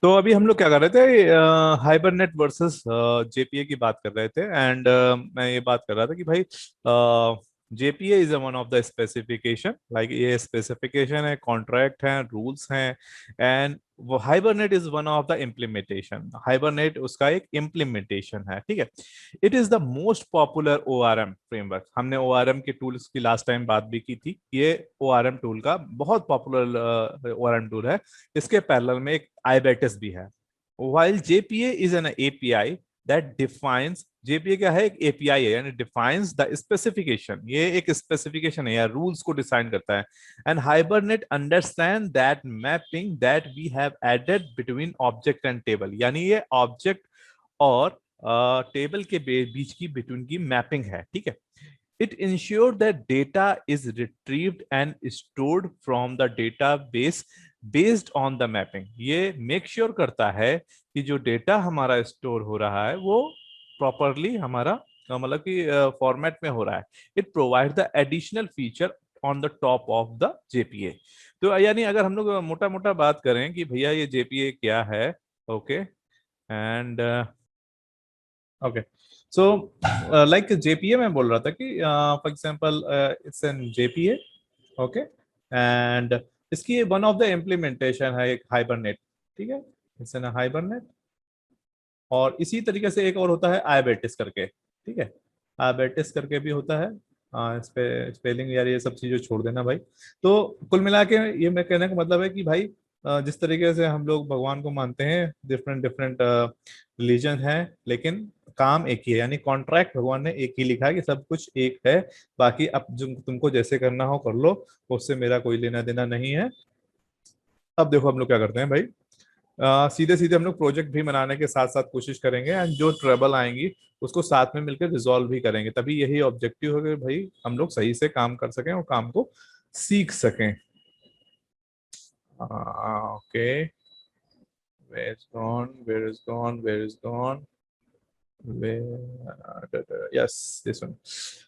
तो अभी हम लोग क्या कर रहे थे, हाइबरनेट वर्सेस जेपीए की बात कर रहे थे। एंड मैं ये बात कर रहा था कि भाई JPA is one of the specification, like ये स्पेसिफिकेशन है, कॉन्ट्रैक्ट है, रूल्स हैं। एंड वो Hibernate is one of the implementation, Hibernate उसका एक इम्प्लीमेंटेशन है, ठीक है। It is the most popular ORM framework. हमने ओआरएम के टूल्स की लास्ट टाइम बात भी की थी। ये ओआरएम टूल का बहुत पॉपुलर ओआरएम टूल है। इसके पैरेलल में एक iBetis भी है। while JPA is an API that defines, JPA क्या है, एक API है, यानी डिफाइंस द स्पेसिफिकेशन। ये एक स्पेसिफिकेशन है या रूल्स को डिसाइन करता है। And Hibernate understand that mapping that we have added between object and table, यानी ये ऑब्जेक्ट और टेबल के बीच की बिटवीन की मैपिंग है, ठीक है। It ensured that data is retrieved and stored from the database based on the mapping। ये मेक श्योर करता है कि जो डेटा हमारा स्टोर हो रहा है वो प्रॉपरली हमारा मतलब कि फॉर्मेट में हो रहा है। It provide the additional feature on the top of the JPA. तो यानी अगर हम लोग मोटा मोटा बात करें कि भैया ये जेपीए क्या है, okay. And okay, so like JPA में बोल रहा था कि for example it's an JPA, okay. And इसकी वन ऑफ द इम्प्लीमेंटेशन है एक हाइबरनेट, ठीक है। It's an hibernate. और इसी तरीके से एक और होता है iBetis करके, ठीक है। iBetis करके भी होता है। इस पे स्पेलिंग यार ये सब चीजें छोड़ देना भाई। तो कुल मिला के ये मैं कहने का मतलब है कि भाई जिस तरीके से हम लोग भगवान को मानते हैं, डिफरेंट डिफरेंट रिलीजन है, लेकिन काम एक ही है। यानी कॉन्ट्रैक्ट भगवान ने एक ही लिखा है कि सब कुछ एक है। बाकी अब जो तुमको जैसे करना हो कर लो, उससे मेरा कोई लेना देना नहीं है। अब देखो हम लोग क्या करते हैं भाई, सीधे सीधे हम लोग प्रोजेक्ट भी बनाने के साथ साथ कोशिश करेंगे, एंड जो ट्रबल आएंगी उसको साथ में मिलकर रिजॉल्व भी करेंगे। तभी यही ऑब्जेक्टिव है कि भाई हम लोग सही से काम कर सकें और काम को सीख सकें। Okay, where is gone, where is gone, where is gone, yes, this one.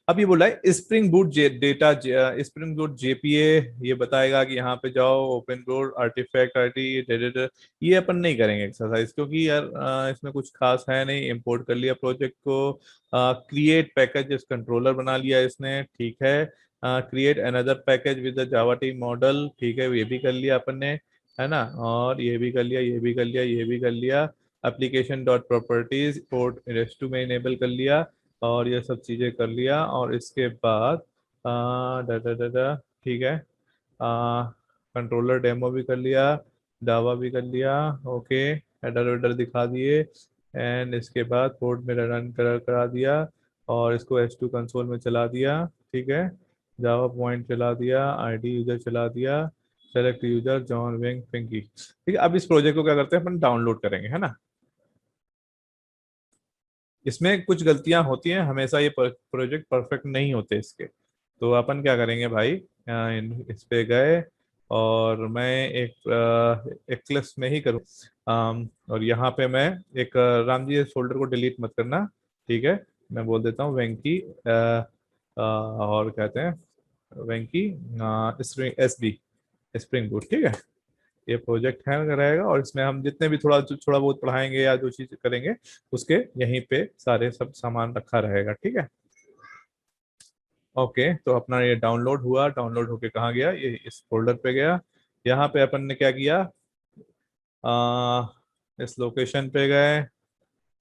अब ये बोला है Spring Boot data, Spring Boot JPA ये बताएगा कि यहाँ पे जाओ, ओपन बूट आर्टिफैक्ट आईडी, ये अपन नहीं करेंगे एक्सरसाइज, क्योंकि यार इसमें कुछ खास है नहीं। इंपोर्ट कर लिया प्रोजेक्ट को, क्रिएट पैकेज कंट्रोलर बना लिया इसने, ठीक है। Create another package with the Java T model, ठीक है, ये भी कर लिया अपन ने, है ना। और ये भी कर लिया, ये भी कर लिया, ये भी कर लिया। एप्लीकेशन डॉट प्रॉपर्टीज पोर्ट रेस्टू में इनेबल कर लिया, और ये सब चीज़ें कर लिया। और इसके बाद डा डा डा डा, ठीक है, कंट्रोलर डेमो भी कर लिया, जावा भी कर लिया, ओके। हेडर वेडर दिखा दिए, एंड इसके बाद पोर्ट में रन करा दिया, और इसको H2 कंसोल में चला दिया, ठीक है। जावा पॉइंट चला दिया, आईडी यूजर चला दिया, सेलेक्ट यूजर जॉन वेंग पिंकी, ठीक है। अब इस प्रोजेक्ट को क्या करते हैं, अपन डाउनलोड करेंगे, है ना। इसमें कुछ गलतियां होती हैं हमेशा, ये प्रोजेक्ट परफेक्ट नहीं होते इसके। तो अपन क्या करेंगे भाई, इस पे गए, और मैं एक एक्लिप्स में ही करूँ। और यहाँ पे मैं एक राम जी, इस फोल्डर को डिलीट मत करना, ठीक है। मैं बोल देता हूँ वेंकी, और कहते हैं वेंकी स्प्रिंग SB स्प्रिंग बूट, ठीक है। ये प्रोजेक्ट है रहेगा, और इसमें हम जितने भी थोड़ा थोड़ा बहुत पढ़ाएंगे या जो चीज करेंगे उसके यहीं पे सारे सब सामान रखा रहेगा, ठीक है। ओके, तो अपना ये डाउनलोड हुआ, डाउनलोड होके कहाँ गया, ये इस फोल्डर पे गया। यहाँ पे अपन ने क्या किया, इस लोकेशन पे गए,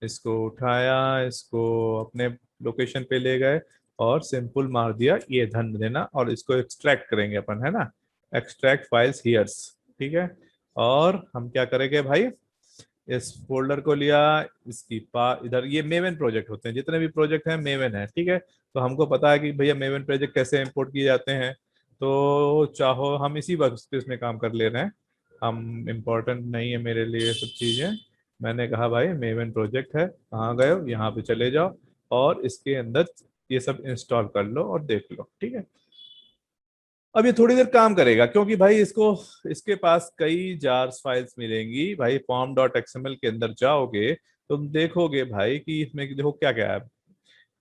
इसको उठाया, इसको अपने लोकेशन पे ले गए, और सिंपल मार दिया ये धन देना, और इसको एक्सट्रैक्ट करेंगे अपन, है ना। एक्सट्रैक्ट फाइल्स हियर्स, ठीक है। और हम क्या करेंगे भाई, इस फोल्डर को लिया, इसकी इधर ये मेवन प्रोजेक्ट होते हैं, जितने भी प्रोजेक्ट हैं मेवन है, ठीक है। तो हमको पता है कि भैया मेवन प्रोजेक्ट कैसे इंपोर्ट किए जाते हैं। तो चाहो हम इसी वर्कस्पेस में काम कर ले रहे हैं, हम इम्पोर्टेंट नहीं है मेरे लिए ये सब चीज़ें। मैंने कहा भाई मेवन प्रोजेक्ट है, कहाँ गए हो, यहाँ पे चले जाओ, और इसके अंदर ये सब इंस्टॉल कर लो और देख लो, ठीक है। अब ये थोड़ी देर काम करेगा, क्योंकि भाई इसको, इसके पास कई जार्स फाइल्स मिलेंगी भाई। form.xml के अंदर जाओगे, तुम देखोगे भाई कि इसमें देखो क्या क्या है।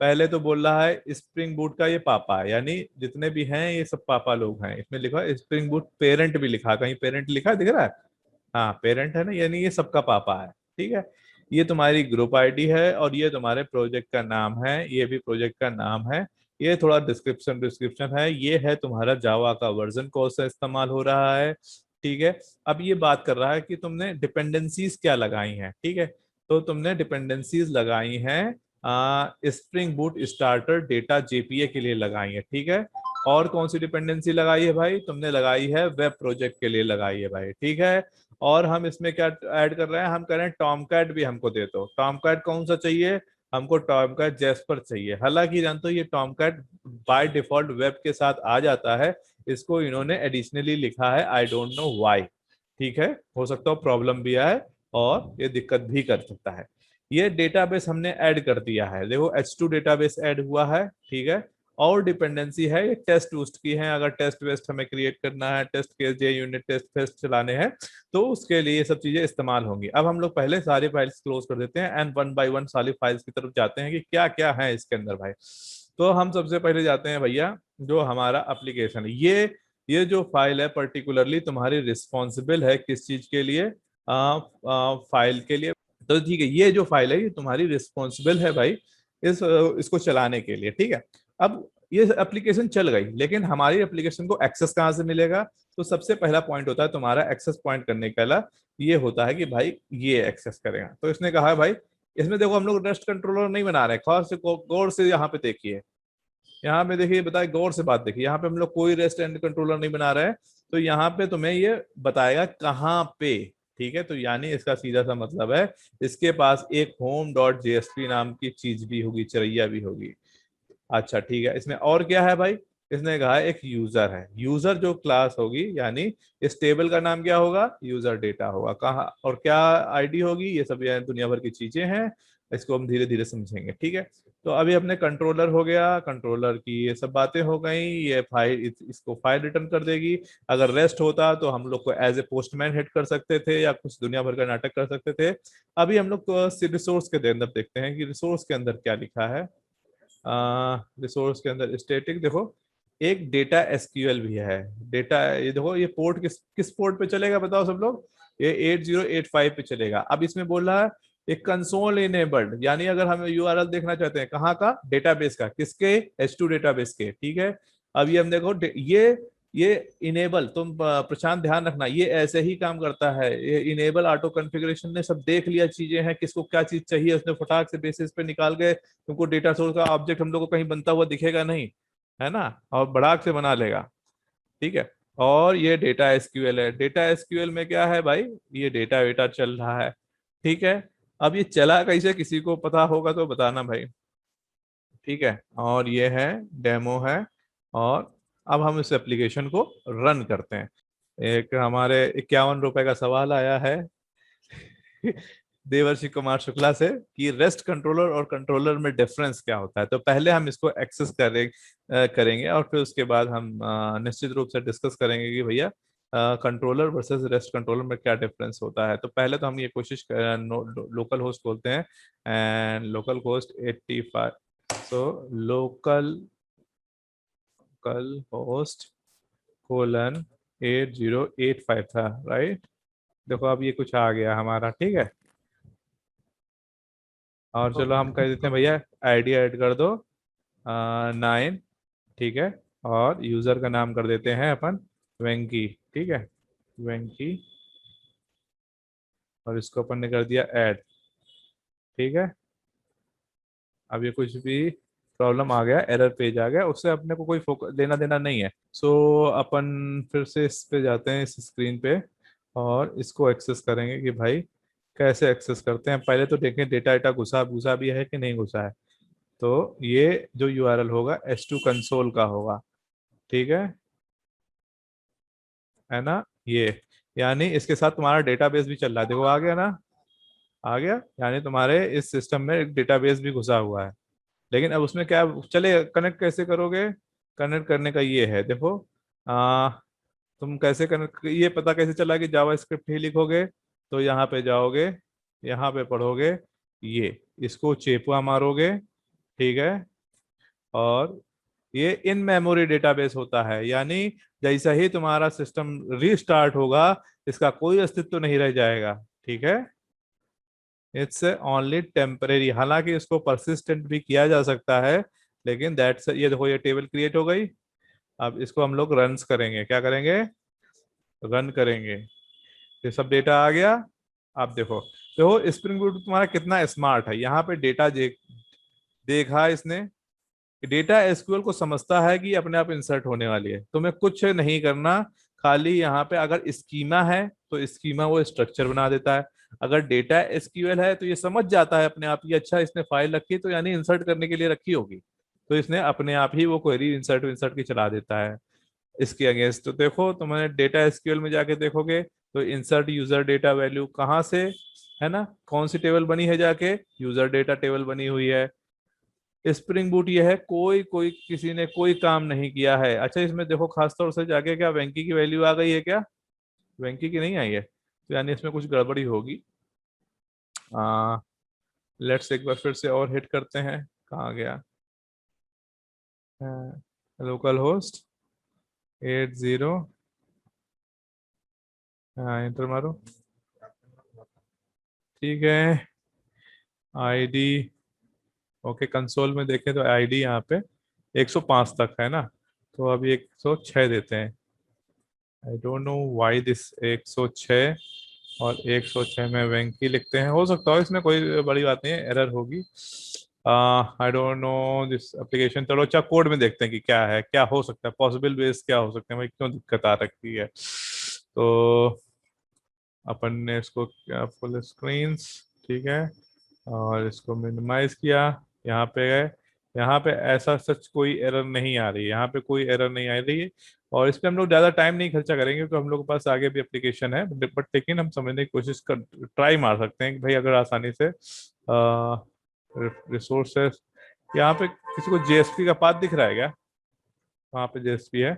पहले तो बोल रहा है स्प्रिंग बूट का ये पापा है, यानी जितने भी हैं ये सब पापा लोग हैं। इसमें लिखा है स्प्रिंग बूट पेरेंट भी लिखा है, कहीं पेरेंट लिखा है, दिख रहा है। हाँ पेरेंट है ना, यानी ये सबका पापा है। ठीक है, ये तुम्हारी ग्रुप आईडी है और ये तुम्हारे प्रोजेक्ट का नाम है, ये भी प्रोजेक्ट का नाम है। ये थोड़ा डिस्क्रिप्शन डिस्क्रिप्शन है, ये है तुम्हारा जावा का वर्जन कौन सा इस्तेमाल हो रहा है। ठीक है, अब ये बात कर रहा है कि तुमने डिपेंडेंसीज क्या लगाई हैं। ठीक है, तो तुमने डिपेंडेंसीज लगाई हैं spring boot starter data JPA के लिए लगाई है। ठीक है, और कौन सी डिपेंडेंसी लगाई है भाई, तुमने लगाई है वेब प्रोजेक्ट के लिए लगाई है भाई। ठीक है, और हम इसमें क्या ऐड कर रहे हैं, हम कह रहे हैं टॉमकैट भी हमको दे दो। टॉमकैट कौन सा चाहिए, हमको टॉमकैट जेस्पर चाहिए। हालांकि जानते हो ये टॉमकैट बाय डिफॉल्ट वेब के साथ आ जाता है, इसको इन्होंने एडिशनली लिखा है, आई डोंट नो व्हाई। ठीक है, हो सकता हो प्रॉब्लम भी आए और ये दिक्कत भी कर सकता है। ये डेटाबेस हमने ऐड कर दिया है, देखो H2 डेटाबेस ऐड हुआ है। ठीक है, और डिपेंडेंसी है ये टेस्ट वेस्ट की है, अगर टेस्ट वेस्ट हमें क्रिएट करना है, टेस्ट केस जे यूनिट टेस्ट फेस्ट चलाने हैं, तो उसके लिए ये सब चीजें इस्तेमाल होंगी। अब हम लोग पहले सारी फाइल्स क्लोज कर देते हैं एंड वन बाय वन सारी फाइल्स की तरफ जाते हैं कि क्या क्या है इसके अंदर भाई। तो हम सबसे पहले जाते हैं भैया, जो हमारा एप्लीकेशन है, ये जो फाइल है पर्टिकुलरली तुम्हारी रिस्पॉन्सिबल है किस चीज के लिए, फाइल के लिए। तो ठीक है, ये जो फाइल है ये तुम्हारी रिस्पॉन्सिबल है भाई इसको चलाने के लिए। ठीक है, अब ये एप्लीकेशन चल गई, लेकिन हमारी एप्लीकेशन को एक्सेस कहाँ से मिलेगा। तो सबसे पहला पॉइंट होता है तुम्हारा एक्सेस पॉइंट करने का ये होता है कि भाई ये एक्सेस करेगा। तो इसने कहा है भाई, इसमें देखो हम लोग रेस्ट कंट्रोलर नहीं बना रहे, खास से गौर से यहाँ पे देखिए, यहाँ पे देखिए, बताए गौर से बात देखिए, यहाँ पे हम लोग कोई रेस्ट एंड कंट्रोलर नहीं बना रहे हैं। तो यहाँ पे तुम्हें ये बताएगा कहाँ पे। ठीक है, तो यानी इसका सीधा सा मतलब है इसके पास एक होम डॉट जेएसपी नाम की चीज भी होगी, चरैया भी होगी। अच्छा ठीक है, इसमें और क्या है भाई, इसने कहा एक यूजर है, यूजर जो क्लास होगी, यानी इस टेबल का नाम क्या होगा, यूजर डेटा होगा। कहाँ और क्या आईडी होगी, ये सब ये दुनिया भर की चीजें हैं, इसको हम धीरे धीरे समझेंगे। ठीक है, तो अभी अपने कंट्रोलर हो गया, कंट्रोलर की ये सब बातें हो गई, ये फाइल इसको फाइल रिटर्न कर देगी। अगर रेस्ट होता तो हम लोग को एज ए पोस्टमैन हिट कर सकते थे या कुछ दुनिया भर का नाटक कर सकते थे। अभी हम लोग तो रिसोर्स के अंदर देखते हैं कि रिसोर्स के अंदर क्या लिखा है। रिसोर्स के अंदर स्टैटिक देखो, एक डेटा एसक्यूएल भी है। डेटा ये देखो, ये पोर्ट किस किस पोर्ट पे चलेगा बताओ सब लोग, ये 8085 पे चलेगा। अब इसमें बोल रहा है एक कंसोल इनेबल्ड, यानी अगर हम यूआरएल देखना चाहते हैं कहाँ का, डेटाबेस का, किसके, H2 डेटाबेस के। ठीक है, अब ये हम देखो ये इनेबल, तुम प्रशांत ध्यान रखना, ये ऐसे ही काम करता है। ये इनेबल ऑटो कॉन्फ़िगरेशन ने सब देख लिया चीजें हैं, किसको क्या चीज चाहिए, उसने फटाक से बेसिस पे निकाल के तुमको डेटा सोर्स का ऑब्जेक्ट हम लोग को कहीं बनता हुआ दिखेगा नहीं, है ना, और बड़ाक से बना लेगा। ठीक है, और ये डेटा एसक्यूएल है, डेटा एसक्यूएल में क्या है भाई, ये डेटा वेटा चल रहा है। ठीक है, अब ये चला कैसे, किसी को पता होगा तो बताना भाई। ठीक है, और ये है डेमो है। और अब हम इस एप्लीकेशन को रन करते हैं। एक हमारे 51 रुपए का सवाल आया है देवर्षि कुमार शुक्ला से कि रेस्ट कंट्रोलर और कंट्रोलर में डिफरेंस क्या होता है। तो पहले हम इसको एक्सेस करेंगे और फिर उसके बाद हम निश्चित रूप से डिस्कस करेंगे कि भैया कंट्रोलर वर्सेस रेस्ट कंट्रोलर में क्या डिफरेंस होता है। तो पहले तो हम ये कोशिश लोकल होस्ट बोलते हैं, and local host 85, so local कल होस्ट कोलन 8085 था, राइट। देखो अब ये कुछ आ गया हमारा। ठीक है, और चलो हम कह देते हैं भैया आईडी ऐड कर दो 9। ठीक है, और यूजर का नाम कर देते हैं अपन वेंकी। ठीक है, वेंकी, और इसको अपन ने कर दिया ऐड। ठीक है, अब ये कुछ भी प्रॉब्लम आ गया, एरर पेज आ गया, उससे अपने को कोई फोकस लेना देना नहीं है। सो अपन फिर से इस पे जाते हैं, इस स्क्रीन पे, और इसको एक्सेस करेंगे कि भाई कैसे एक्सेस करते हैं। पहले तो देखें डेटा डेटा घुसा घुसा भी है कि नहीं घुसा है। तो ये जो यूआरएल होगा H2 कंसोल का होगा। ठीक है ना, ये यानी इसके साथ तुम्हारा डेटाबेस भी चल रहा है, देखो आ गया ना, आ गया, यानी तुम्हारे इस सिस्टम में एक डेटाबेस भी घुसा हुआ है। लेकिन अब उसमें क्या चले, कनेक्ट कैसे करोगे, कनेक्ट करने का ये है देखो, आ, तुम कैसे कनेक्ट, ये पता कैसे चला कि जावा स्क्रिप्ट ही लिखोगे, तो यहाँ पे जाओगे, यहाँ पे पढ़ोगे, ये इसको चेपुआ मारोगे। ठीक है, और ये इन मेमोरी डेटाबेस होता है, यानी जैसा ही तुम्हारा सिस्टम रीस्टार्ट होगा इसका कोई अस्तित्व नहीं रह जाएगा। ठीक है, इट्स ओनली टेम्परेरी। हालांकि इसको परसिस्टेंट भी किया जा सकता है, लेकिन दैट्स, ये देखो ये टेबल क्रिएट हो गई। अब इसको हम लोग रन करेंगे, क्या करेंगे, रन करेंगे। ये सब डेटा आ गया। आप देखो, देखो स्प्रिंग बूट तुम्हारा कितना स्मार्ट है। यहाँ पे डेटा देखा इसने, डेटा एसक्यूएल को समझता है कि अपने आप इंसर्ट होने वाली है, तुम्हें कुछ नहीं करना। खाली यहाँ पे अगर स्कीमा है तो स्कीमा वो स्ट्रक्चर बना देता है। अगर डेटा एसक्यूएल है तो ये समझ जाता है अपने आप ही, अच्छा इसने फाइल रखी तो यानी इंसर्ट करने के लिए रखी होगी, तो इसने अपने आप ही वो क्वेरी इंसर्ट इंसर्ट की चला देता है इसके अगेंस्ट। तो देखो तुम्हारे डेटा एसक्यूएल में जाके देखोगे तो इंसर्ट यूजर डेटा वैल्यू कहाँ से, है ना, कौन सी टेबल बनी है, जाके यूजर डेटा टेबल बनी हुई है। स्प्रिंग बूट ये है, कोई कोई किसी ने कोई काम नहीं किया है। अच्छा इसमें देखो खासतौर से जाके, क्या वेंकी की वैल्यू आ गई है क्या, वेंकी की नहीं आई है, तो यानी इसमें कुछ गड़बड़ी होगी। लेट्स एक बार फिर से और हिट करते हैं, कहाँ गया, लोकल होस्ट 80, एंटर मारो। ठीक है, आईडी, ओके, कंसोल में देखें तो आईडी यहाँ पे 105 तक है ना, तो अभी 106 देते हैं। I don't know why this 106, और 106 में वेंकी लिखते हैं, हो सकता है इसमें कोई बड़ी बात नहीं है, एरर होगी। I don't know this application. चलो अच्छा कोड में देखते हैं कि क्या है, क्या हो सकता है, पॉसिबल वेज क्या हो सकते हैं भाई, क्यों दिक्कत आ रखी है। तो अपन ने इसको फुल स्क्रीन, ठीक है, और इसको मिनिमाइज किया। यहाँ पे है, यहाँ पे ऐसा सच कोई एरर नहीं आ रही है, यहाँ पे कोई एरर नहीं आ रही है। और इस पे हम लोग ज़्यादा टाइम नहीं खर्चा करेंगे क्योंकि हम लोग के पास आगे भी एप्लीकेशन है, बट लेकिन हम समझने की कोशिश कर, ट्राई मार सकते हैं कि भाई अगर आसानी से रिसोर्सेस, यहाँ पे किसी को जेएसपी का पाथ दिख रहा है क्या, वहाँ पे जेएसपी है,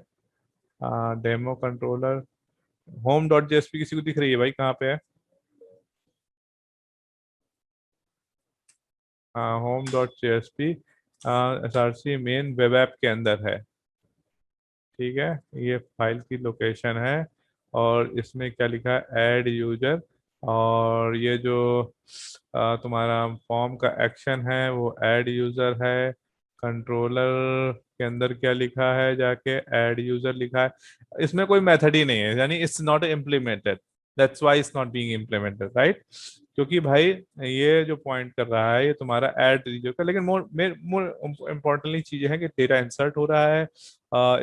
demo controller home dot JSP किसी को दिख रही है भाई, कहाँ पे है, हाँ home dot JSP SRC main web app के अंदर है। ठीक है, ये फाइल की लोकेशन है, और इसमें क्या लिखा है, ऐड यूजर। और ये जो तुम्हारा फॉर्म का एक्शन है वो ऐड यूजर है। कंट्रोलर के अंदर क्या लिखा है, जाके ऐड यूजर लिखा है। इसमें कोई मेथड ही नहीं है, यानी it's not implemented, that's why it's not being implemented, right. क्योंकि भाई ये जो पॉइंट कर रहा है ये तुम्हारा ऐड यूजर का, लेकिन मोर मोर इम्पोर्टेंटली चीजें हैं कि डेटा इंसर्ट हो रहा है,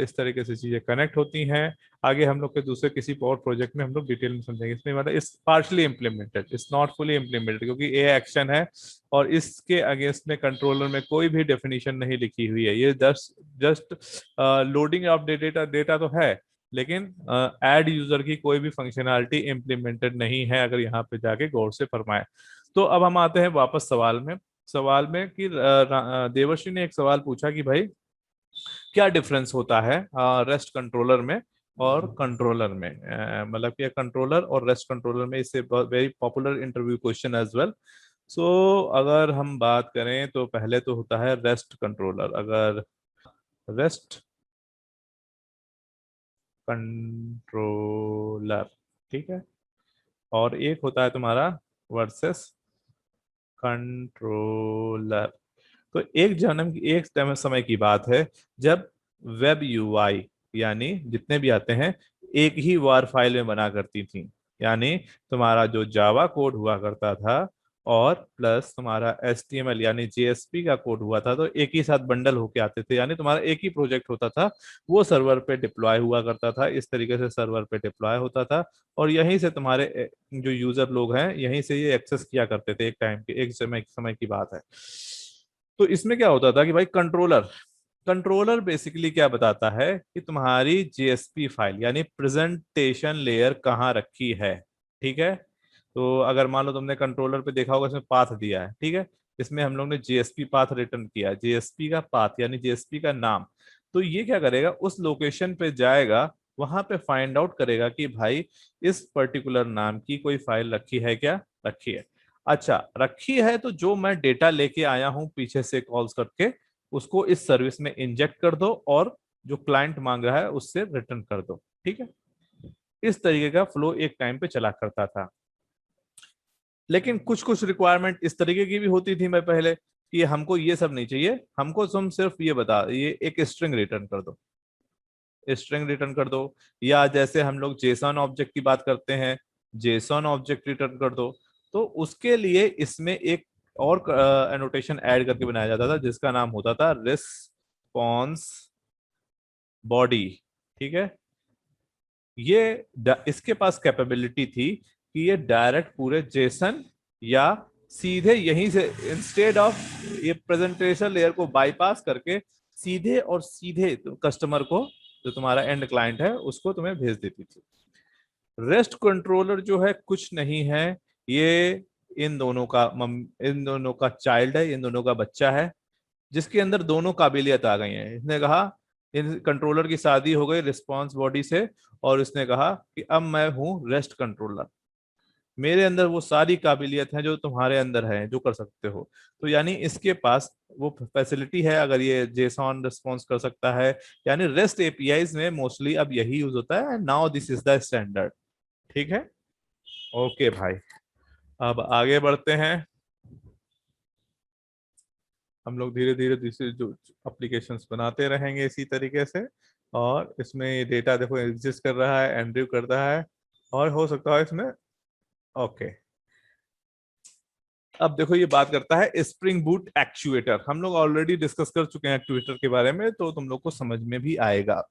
इस तरीके से चीजें कनेक्ट होती हैं। आगे हम लोग के दूसरे किसी और प्रोजेक्ट में हम लोग डिटेल में समझेंगे, इसमें मतलब इस partially implemented, it's not fully implemented, क्योंकि ये एक्शन है और इसके अगेंस्ट में कंट्रोलर में कोई भी डेफिनेशन नहीं लिखी हुई है। ये just just loading of data data तो है, लेकिन ऐड यूजर की कोई भी फंक्शनैलिटी इम्प्लीमेंटेड नहीं है, अगर यहाँ पे जाके गौर से फरमाए। तो अब हम आते हैं वापस सवाल में। सवाल में कि देवर्षि ने एक सवाल पूछा कि भाई क्या डिफरेंस होता है रेस्ट कंट्रोलर में और कंट्रोलर में, मतलब कि कंट्रोलर और रेस्ट कंट्रोलर में, इससे very popular interview question as well. So अगर हम बात करें तो पहले तो होता है रेस्ट कंट्रोलर, अगर रेस्ट कंट्रोलर, ठीक है, और एक होता है तुम्हारा वर्सेस कंट्रोलर। तो एक जन्म की एक समय की बात है जब वेब यूआई, यानी जितने भी आते हैं, एक ही वार फाइल में बना करती थी। यानी तुम्हारा जो जावा कोड हुआ करता था और प्लस तुम्हारा एचटीएमएल यानी जेएसपी का कोड हुआ था, तो एक ही साथ बंडल होके आते थे, यानी तुम्हारा एक ही प्रोजेक्ट होता था, वो सर्वर पे डिप्लॉय हुआ करता था, इस तरीके से सर्वर पे डिप्लॉय होता था। और यहीं से तुम्हारे जो यूजर लोग हैं यहीं से ये एक्सेस किया करते थे, एक टाइम के एक समय की बात है। तो इसमें क्या होता था कि भाई कंट्रोलर, कंट्रोलर बेसिकली क्या बताता है कि तुम्हारी जेएसपी फाइल यानी प्रेजेंटेशन लेयर कहाँ रखी है। ठीक है, तो अगर मान लो तुमने कंट्रोलर पे देखा होगा इसमें पाथ दिया है, ठीक है, इसमें हम लोग ने जेएसपी पाथ रिटर्न किया, जेएसपी का पाथ यानी जेएसपी का नाम। तो ये क्या करेगा, उस लोकेशन पे जाएगा, वहां पे फाइंड आउट करेगा कि भाई इस पर्टिकुलर नाम की कोई फाइल रखी है क्या, रखी है। अच्छा रखी है, तो जो मैं डेटा लेके आया हूं पीछे से कॉल्स करके, उसको इस सर्विस में इंजेक्ट कर दो और जो क्लाइंट मांग रहा है उससे रिटर्न कर दो। ठीक है, इस तरीके का फ्लो एक टाइम पे चला करता था। लेकिन कुछ कुछ रिक्वायरमेंट इस तरीके की भी होती थी मैं पहले कि हमको ये सब नहीं चाहिए, हमको तुम सिर्फ ये बता, ये एक स्ट्रिंग रिटर्न कर दो, स्ट्रिंग रिटर्न कर दो। या जैसे हम लोग जेसन ऑब्जेक्ट की बात करते हैं, जेसन ऑब्जेक्ट रिटर्न कर दो। तो उसके लिए इसमें एक और एनोटेशन ऐड करके बनाया जाता था जिसका नाम होता था रिस्पॉन्स बॉडी। ठीक है, इसके पास कैपेबिलिटी थी कि ये डायरेक्ट पूरे जेसन या सीधे यहीं से, इंस्टेड ऑफ ये प्रेजेंटेशन लेयर को बाईपास करके सीधे और सीधे कस्टमर को, जो तुम्हारा एंड क्लाइंट है, उसको तुम्हें भेज देती थी। रेस्ट कंट्रोलर जो है कुछ नहीं है, ये इन दोनों का चाइल्ड है, इन दोनों का बच्चा है, जिसके अंदर दोनों काबिलियत आ गई हैं। इसने कहा, इन कंट्रोलर की शादी हो गई रिस्पांस बॉडी से, और इसने कहा कि अब मैं हूं रेस्ट कंट्रोलर, मेरे अंदर वो सारी काबिलियत है जो तुम्हारे अंदर है, जो कर सकते हो। तो यानी इसके पास वो फैसिलिटी है, अगर ये जेसॉन रिस्पॉन्स कर सकता है, यानी रेस्ट एपीआईज में मोस्टली अब यही यूज होता है। Now this is the standard. ठीक है, ओके भाई, अब आगे बढ़ते हैं। हम लोग धीरे धीरे दूसरे जो एप्लीकेशंस बनाते रहेंगे इसी तरीके से। और इसमें ये डेटा देखो एग्जिस्ट कर रहा है, एंड्रयू कर रहा है, और हो सकता है इसमें। ओके, अब देखो ये बात करता है स्प्रिंग बूट एक्चुएटर। हम लोग ऑलरेडी डिस्कस कर चुके हैं एक्चुएटर के बारे में, तो तुम लोग को समझ में भी आएगा।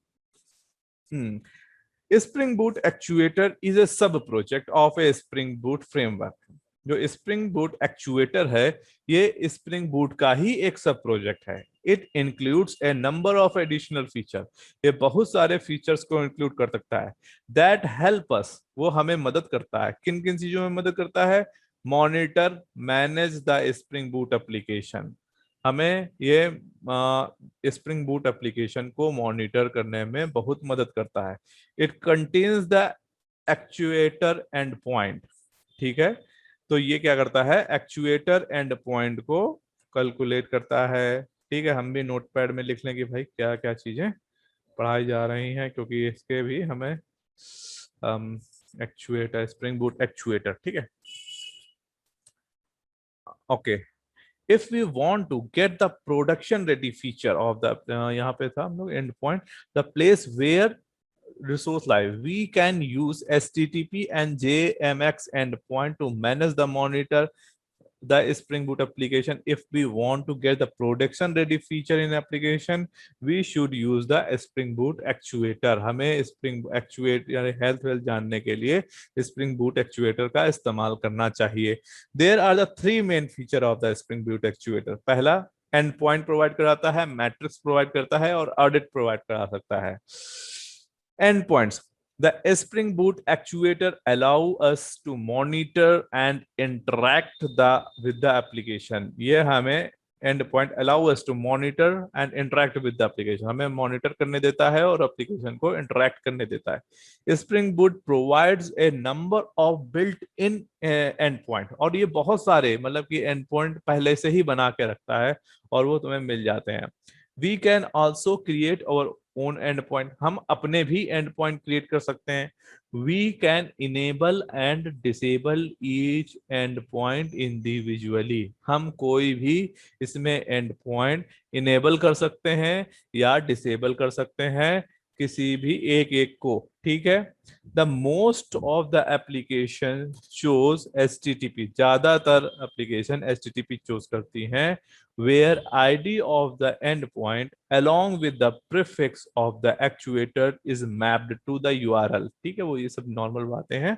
Spring Boot actuator is a sub project of a Spring Boot framework. जो स्प्रिंग बूट एक्चुएटर है, ये स्प्रिंग बूट का ही एक सब प्रोजेक्ट है। It includes A number of additional feature, ये बहुत सारे फीचर्स को इंक्लूड कर सकता है। दैट हेल्प अस, वो हमें मदद करता है। किन किन चीजों में मदद करता है? Monitor manage the spring boot application, हमें ये स्प्रिंग बूट एप्लीकेशन को मॉनिटर करने में बहुत मदद करता है। It contains the actuator and point. ठीक है, तो ये क्या करता है? एक्चुएटर एंड पॉइंट को कैलकुलेट करता है। ठीक है, हम भी नोटपैड में लिख लें कि भाई क्या क्या चीजें पढ़ाई जा रही हैं, क्योंकि इसके भी हमें एक्चुएटर, स्प्रिंग बूट एक्चुएटर। ठीक है, okay. If we want to get the production ready feature of the यहाँ पे था हम लोग and point, the place where resource live, we can use HTTP and JMX endpoint to manage the monitor the Spring Boot application. If we want to get the production ready feature in application, we should use the Spring Boot actuator. हमें Spring Actuator यानी health wealth जानने के लिए Spring Boot actuator का इस्तेमाल करना चाहिए। There are the three main feature of the Spring Boot actuator. पहला, एंड पॉइंट प्रोवाइड कराता है, मैट्रिक्स प्रोवाइड करता है, और ऑडिट प्रोवाइड करा सकता है। And points, the Spring Boot actuator allow us to monitor and interact with the application. ये हमें endpoint allow us to monitor and interact with the application, हमें मॉनिटर करने देता है और एप्लीकेशन को इंटरेक्ट करने देता है। Spring Boot provides A number of built in and point, और ये बहुत सारे मतलब कि एंड पॉइंट पहले से ही बना के रखता है और वो तुम्हें मिल जाते हैं। We can also create our own endpoint, हम अपने भी एंड पॉइंट क्रिएट कर सकते हैं। We can enable and disable each endpoint individually, हम कोई भी इसमें एंड पॉइंट इनेबल कर सकते हैं या डिसेबल कर सकते हैं, किसी भी एक एक को। ठीक है, the most of the application chose HTTP, ज्यादातर एप्लीकेशन HTTP चूज करती हैं। where ID of the endpoint along with the prefix of the actuator is mapped to the URL। ठीक है, वो ये सब नॉर्मल बातें हैं।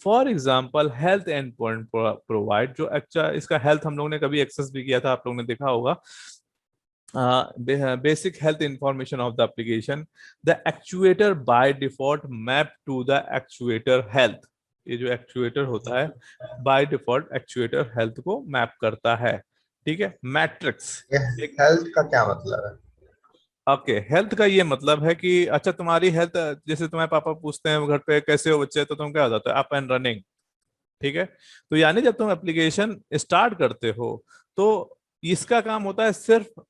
For example health endpoint provide, जो अच्छा इसका हेल्थ हम लोगों ने कभी एक्सेस भी किया था, आप लोगों ने देखा होगा। basic health information of the application, the actuator by default map to the actuator health। ये जो एक्चुएटर होता है बाय डिफॉल्ट एक्चुएटर हेल्थ को मैप करता है। ठीक है, मैट्रिक्स। हेल्थ का क्या मतलब है? ओके, हेल्थ का ये मतलब है कि अच्छा तुम्हारी हेल्थ, जैसे तुम्हारे पापा पूछते हैं घर पे कैसे हो बच्चे, तो तुम क्या हो जाता है? Up and running. ठीक है, तो यानी जब तुम एप्लीकेशन स्टार्ट करते हो तो इसका काम होता है सिर्फ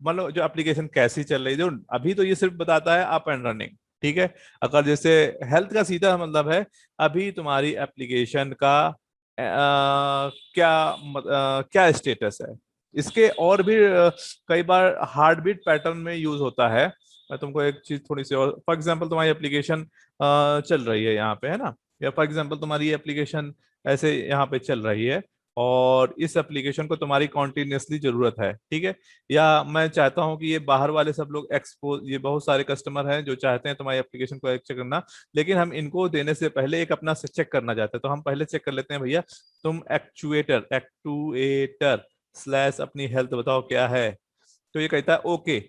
मतलब जो एप्लीकेशन कैसी चल रही है, जो अभी तो ये सिर्फ बताता है अप एंड रनिंग, ठीक है। अगर जैसे हेल्थ का सीधा मतलब है अभी तुम्हारी एप्लीकेशन का क्या स्टेटस है। इसके और भी कई बार हार्ट बीट पैटर्न में यूज होता है। मैं तुमको एक चीज थोड़ी सी और, फॉर एग्जांपल तुम्हारी एप्लीकेशन चल रही है यहाँ पे, है ना, या फॉर एग्जांपल तुम्हारी एप्लीकेशन ऐसे यहाँ पे चल रही है और इस एप्लीकेशन को तुम्हारी कॉन्टिन्यूसली जरूरत है, ठीक है। या मैं चाहता हूँ कि ये बाहर वाले सब लोग एक्सपोज, ये बहुत सारे कस्टमर हैं जो चाहते हैं तुम्हारी एप्लीकेशन को चेक करना, लेकिन हम इनको देने से पहले एक अपना से चेक करना चाहते हैं। तो हम पहले चेक कर लेते हैं, भैया तुम एक्चुएटर स्लैश अपनी हेल्थ बताओ क्या है। तो ये कहता है okay,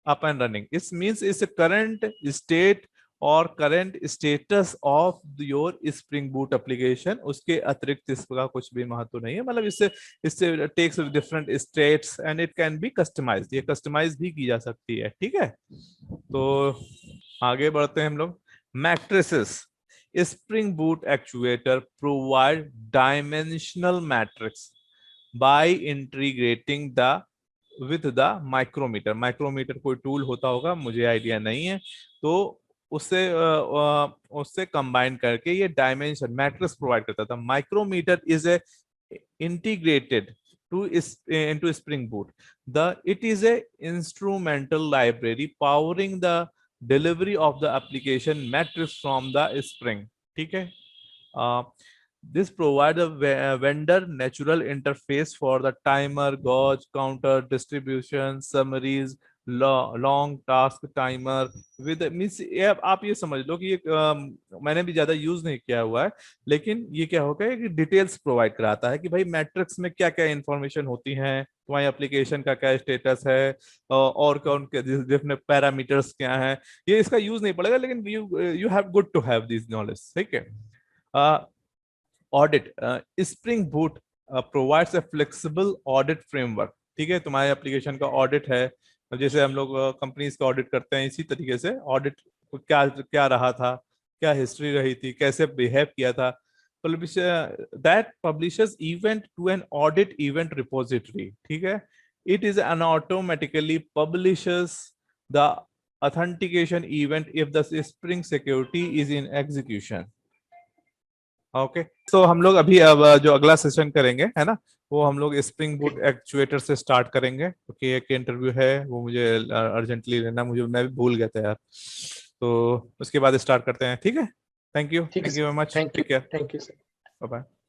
up and running. It means it's a current state और current status of your spring boot application. उसके अतिरिक्त इसका कुछ भी महत्व नहीं है। मतलब इससे इससे takes different states and it can be customise, ये कस्टमाइज भी की जा सकती है, ठीक है। तो आगे बढ़ते हैं हम लोग। Matrices, Spring Boot actuator provide dimensional matrix by integrating the with the micrometer. Micrometer कोई टूल होता होगा, मुझे आइडिया नहीं है। तो उससे उससे कंबाइन करके ये डायमेंशन मैट्रिक्स प्रोवाइड करता था। Micrometer is a integrated to into Spring Boot. It is a instrumental library powering the delivery of the application metrics from the Spring. ठीक है। This provides a vendor natural interface for the timer, gauge, counter, distribution, summaries, long task timer with means ये आप ये समझ लो कि ये मैंने भी ज्यादा यूज नहीं किया हुआ है, लेकिन ये क्या होगा कि डिटेल्स प्रोवाइड कराता है कि भाई मैट्रिक्स में क्या क्या इंफॉर्मेशन होती है, तुम्हारी एप्लीकेशन का क्या स्टेटस है और कौन के डिफरेंट पैरामीटर्स क्या है। ये इसका यूज नहीं पड़ेगा, लेकिन you have good to have this knowledge, ठीक है। Audit, Spring Boot provides a flexible audit framework, ठीक है। तुम्हारे एप्लीकेशन का ऑडिट है, जैसे हम लोग कंपनीज का ऑडिट करते हैं, इसी तरीके से ऑडिट क्या क्या रहा था, क्या हिस्ट्री रही थी, कैसे बिहेव किया था। That publishes event to an audit event repository, ठीक है। It is an automatically publishes the authentication event if the Spring security is in execution. Okay तो हम लोग अभी अब जो अगला सेशन करेंगे, है ना, वो हम लोग स्प्रिंग बूट एक्चुएटर से स्टार्ट करेंगे, क्योंकि एक इंटरव्यू है वो मुझे अर्जेंटली लेना, मुझे मैं भी भूल गया था यार। तो उसके बाद स्टार्ट करते हैं, ठीक है। थैंक यू ठीक है very much, thank take care, you sir. Bye bye.